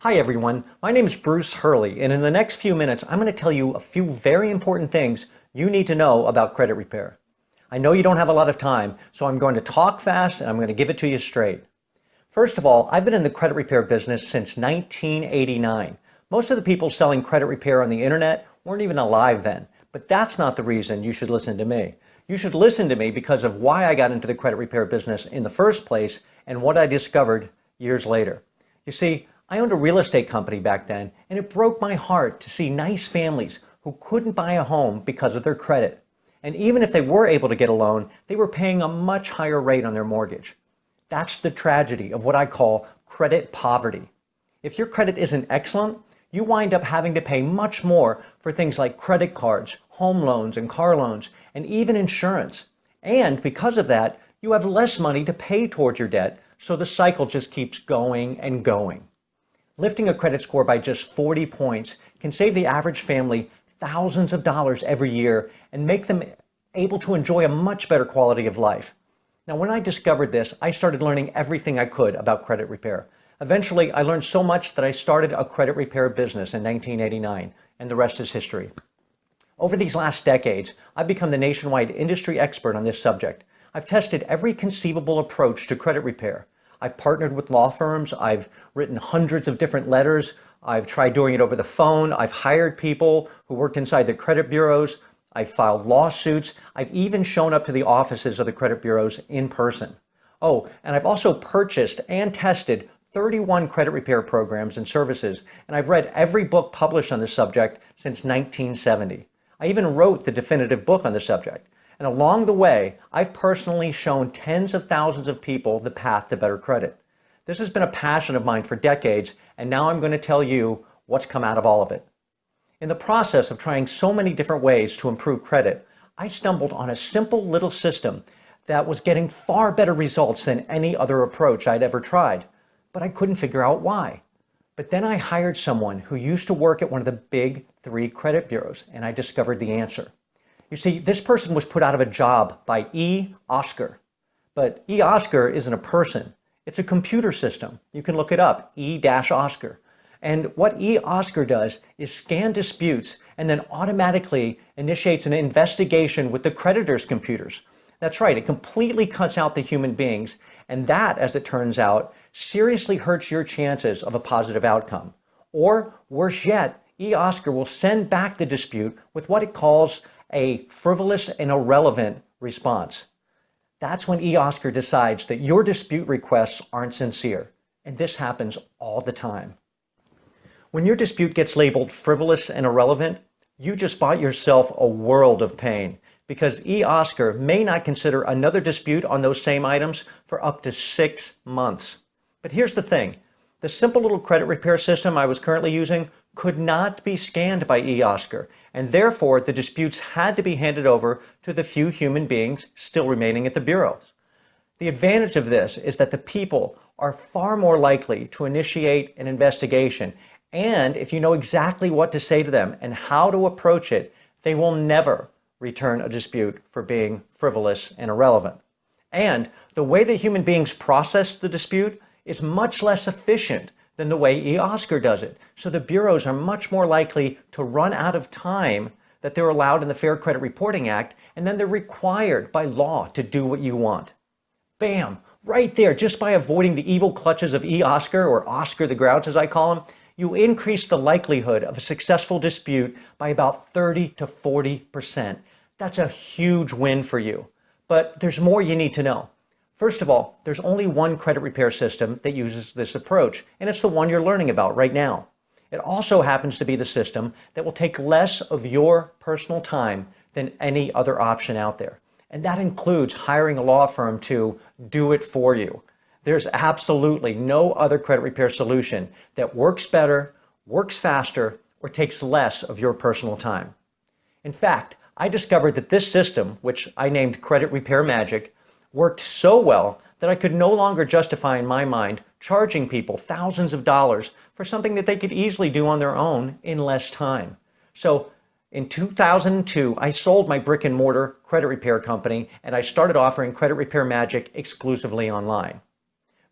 Hi everyone, my name is Bruce Hurley, and in the next few minutes I'm going to tell you a few very important things you need to know about credit repair. I know you don't have a lot of time, so I'm going to talk fast and I'm going to give it to you straight. First of all, I've been in the credit repair business since 1989. Most of the people selling credit repair on the internet weren't even alive then, but that's not the reason you should listen to me. You should listen to me because of why I got into the credit repair business in the first place and what I discovered years later. You see, I owned a real estate company back then, and it broke my heart to see nice families who couldn't buy a home because of their credit. And even if they were able to get a loan, they were paying a much higher rate on their mortgage. That's the tragedy of what I call credit poverty. If your credit isn't excellent, you wind up having to pay much more for things like credit cards, home loans, and car loans, and even insurance. And because of that, you have less money to pay towards your debt, so the cycle just keeps going and going. Lifting a credit score by just 40 points can save the average family thousands of dollars every year and make them able to enjoy a much better quality of life. Now, when I discovered this, I started learning everything I could about credit repair. Eventually, I learned so much that I started a credit repair business in 1989, and the rest is history. Over these last decades, I've become the nationwide industry expert on this subject. I've tested every conceivable approach to credit repair. I've partnered with law firms. I've written hundreds of different letters. I've tried doing it over the phone. I've hired people who worked inside the credit bureaus. I've filed lawsuits. I've even shown up to the offices of the credit bureaus in person. Oh, and I've also purchased and tested 31 credit repair programs and services, and I've read every book published on this subject since 1970. I even wrote the definitive book on the subject. And along the way, I've personally shown tens of thousands of people the path to better credit. This has been a passion of mine for decades, and now I'm going to tell you what's come out of all of it. In the process of trying so many different ways to improve credit, I stumbled on a simple little system that was getting far better results than any other approach I'd ever tried, but I couldn't figure out why. But then I hired someone who used to work at one of the big 3 credit bureaus, and I discovered the answer. You see, this person was put out of a job by eOscar. But eOscar isn't a person. It's a computer system. You can look it up, e-Oscar. And what eOscar does is scan disputes and then automatically initiates an investigation with the creditor's computers. That's right, it completely cuts out the human beings. And that, as it turns out, seriously hurts your chances of a positive outcome. Or, worse yet, eOscar will send back the dispute with what it calls a frivolous and irrelevant response. That's when eOscar decides that your dispute requests aren't sincere, and this happens all the time. When your dispute gets labeled frivolous and irrelevant, you just bought yourself a world of pain, because eOscar may not consider another dispute on those same items for up to 6 months. But here's the thing, the simple little credit repair system I was currently using could not be scanned by eOscar, and therefore the disputes had to be handed over to the few human beings still remaining at the bureaus. The advantage of this is that the people are far more likely to initiate an investigation, and if you know exactly what to say to them and how to approach it, they will never return a dispute for being frivolous and irrelevant. And the way that human beings process the dispute is much less efficient than the way eOscar does it. So the bureaus are much more likely to run out of time that they're allowed in the Fair Credit Reporting Act, and then they're required by law to do what you want. Bam! Right there, just by avoiding the evil clutches of eOscar, or Oscar the Grouch as I call him, you increase the likelihood of a successful dispute by about 30 to 40%. That's a huge win for you. But there's more you need to know. First of all, there's only one credit repair system that uses this approach, and it's the one you're learning about right now. It also happens to be the system that will take less of your personal time than any other option out there. And that includes hiring a law firm to do it for you. There's absolutely no other credit repair solution that works better, works faster, or takes less of your personal time. In fact, I discovered that this system, which I named Credit Repair Magic, worked so well that I could no longer justify in my mind charging people thousands of dollars for something that they could easily do on their own in less time. So in 2002, I sold my brick and mortar credit repair company, and I started offering Credit Repair Magic exclusively online.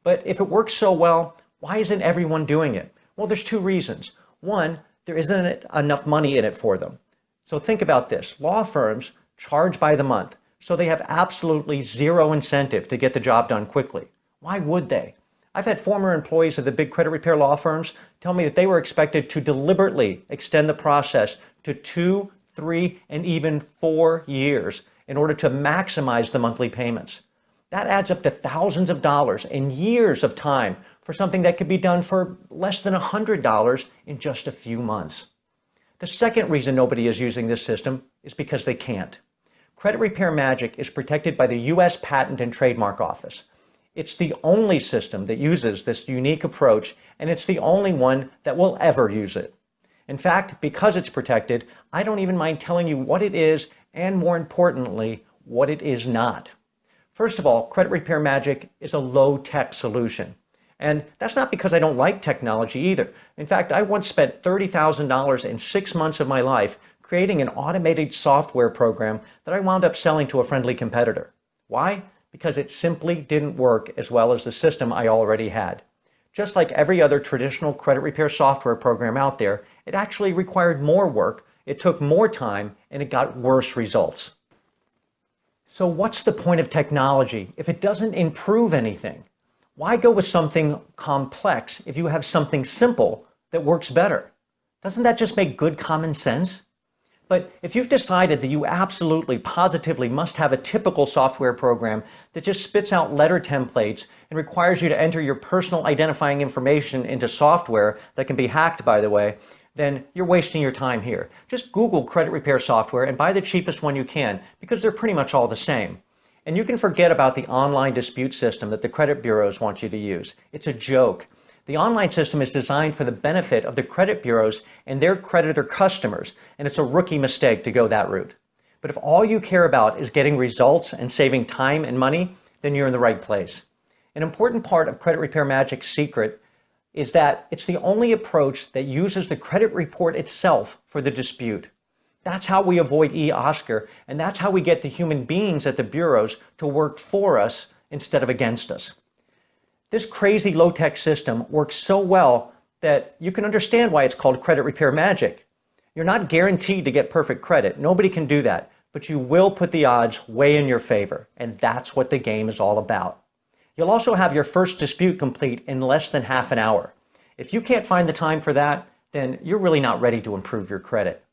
But if it works so well, why isn't everyone doing it? Well, there's two reasons. One, there isn't enough money in it for them. So think about this. Law firms charge by the month, so they have absolutely zero incentive to get the job done quickly. Why would they? I've had former employees of the big credit repair law firms tell me that they were expected to deliberately extend the process to 2, 3, and even 4 years in order to maximize the monthly payments. That adds up to thousands of dollars and years of time for something that could be done for less than $100 in just a few months. The second reason nobody is using this system is because they can't. Credit Repair Magic is protected by the U.S. Patent and Trademark Office. It's the only system that uses this unique approach, and it's the only one that will ever use it. In fact, because it's protected, I don't even mind telling you what it is, and more importantly, what it is not. First of all, Credit Repair Magic is a low-tech solution. And that's not because I don't like technology either. In fact, I once spent $30,000 in 6 months of my life creating an automated software program that I wound up selling to a friendly competitor. Why? Because it simply didn't work as well as the system I already had. Just like every other traditional credit repair software program out there, it actually required more work, it took more time, and it got worse results. So what's the point of technology if it doesn't improve anything? Why go with something complex if you have something simple that works better? Doesn't that just make good common sense? But if you've decided that you absolutely, positively must have a typical software program that just spits out letter templates and requires you to enter your personal identifying information into software that can be hacked, by the way, then you're wasting your time here. Just Google credit repair software and buy the cheapest one you can, because they're pretty much all the same. And you can forget about the online dispute system that the credit bureaus want you to use. It's a joke. The online system is designed for the benefit of the credit bureaus and their creditor customers, and it's a rookie mistake to go that route. But if all you care about is getting results and saving time and money, then you're in the right place. An important part of Credit Repair Magic's secret is that it's the only approach that uses the credit report itself for the dispute. That's how we avoid eOscar, and that's how we get the human beings at the bureaus to work for us instead of against us. This crazy low-tech system works so well that you can understand why it's called Credit Repair Magic. You're not guaranteed to get perfect credit. Nobody can do that, but you will put the odds way in your favor, and that's what the game is all about. You'll also have your first dispute complete in less than half an hour. If you can't find the time for that, then you're really not ready to improve your credit.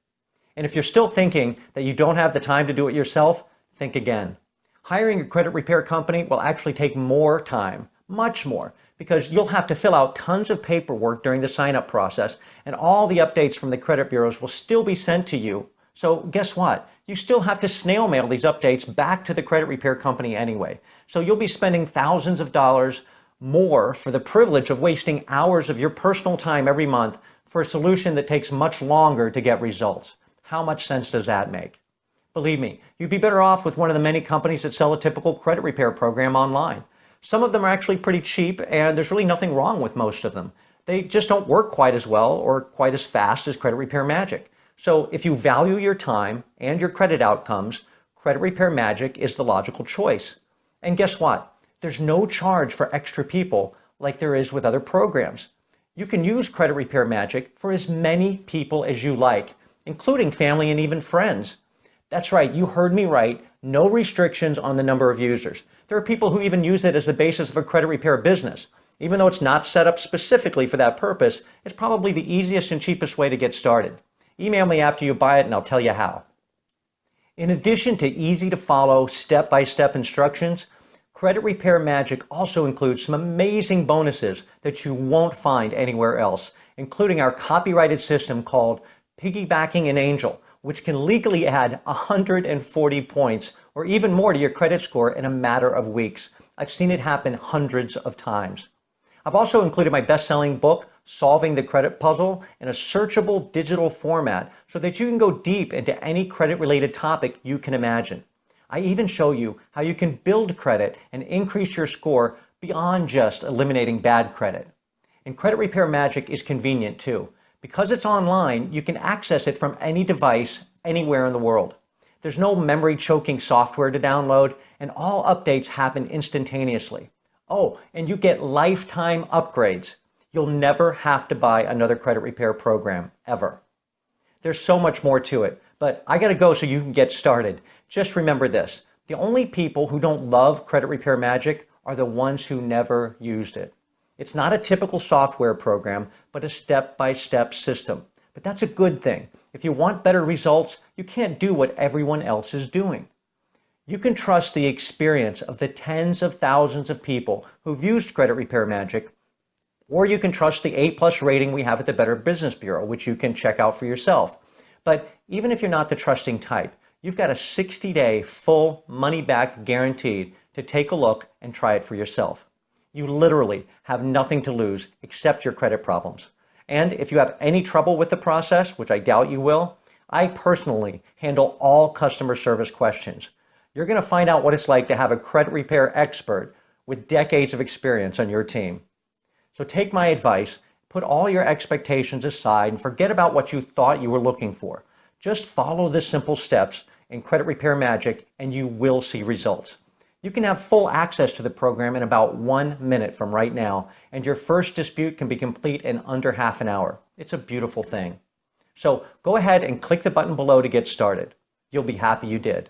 And if you're still thinking that you don't have the time to do it yourself, think again. Hiring a credit repair company will actually take more time, much more, because you'll have to fill out tons of paperwork during the sign-up process, and all the updates from the credit bureaus will still be sent to you. So guess what? You still have to snail mail these updates back to the credit repair company anyway. So you'll be spending thousands of dollars more for the privilege of wasting hours of your personal time every month for a solution that takes much longer to get results. How much sense does that make? Believe me, you'd be better off with one of the many companies that sell a typical credit repair program online. Some of them are actually pretty cheap, and there's really nothing wrong with most of them. They just don't work quite as well or quite as fast as Credit Repair Magic. So if you value your time and your credit outcomes, Credit Repair Magic is the logical choice. And guess what? There's no charge for extra people like there is with other programs. You can use Credit Repair Magic for as many people as you like, including family and even friends. That's right, you heard me right. No restrictions on the number of users. There are people who even use it as the basis of a credit repair business. Even though it's not set up specifically for that purpose, it's probably the easiest and cheapest way to get started. Email me after you buy it and I'll tell you how. In addition to easy to follow step-by-step instructions, Credit Repair Magic also includes some amazing bonuses that you won't find anywhere else, including our copyrighted system called Piggybacking an Angel, which can legally add 140 points or even more to your credit score in a matter of weeks. I've seen it happen hundreds of times. I've also included my best-selling book, Solving the Credit Puzzle, in a searchable digital format so that you can go deep into any credit-related topic you can imagine. I even show you how you can build credit and increase your score beyond just eliminating bad credit. And Credit Repair Magic is convenient too. Because it's online, you can access it from any device, anywhere in the world. There's no memory-choking software to download, and all updates happen instantaneously. Oh, and you get lifetime upgrades. You'll never have to buy another credit repair program, ever. There's so much more to it, but I gotta go so you can get started. Just remember this, the only people who don't love Credit Repair Magic are the ones who never used it. It's not a typical software program, but a step-by-step system. But that's a good thing. If you want better results, you can't do what everyone else is doing. You can trust the experience of the tens of thousands of people who've used Credit Repair Magic, or you can trust the A+ rating we have at the Better Business Bureau, which you can check out for yourself. But even if you're not the trusting type, you've got a 60-day full money-back guaranteed to take a look and try it for yourself. You literally have nothing to lose except your credit problems. And if you have any trouble with the process, which I doubt you will, I personally handle all customer service questions. You're going to find out what it's like to have a credit repair expert with decades of experience on your team. So take my advice, put all your expectations aside and forget about what you thought you were looking for. Just follow the simple steps in Credit Repair Magic and you will see results. You can have full access to the program in about 1 minute from right now, and your first dispute can be complete in under half an hour. It's a beautiful thing. So go ahead and click the button below to get started. You'll be happy you did.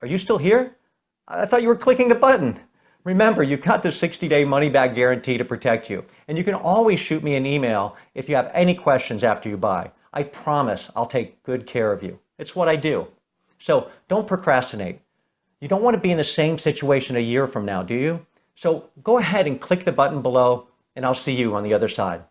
Are you still here? I thought you were clicking the button. Remember, you've got the 60-day money-back guarantee to protect you, and you can always shoot me an email if you have any questions after you buy. I promise I'll take good care of you. It's what I do. So don't procrastinate. You don't want to be in the same situation a year from now, do you? So go ahead and click the button below, and I'll see you on the other side.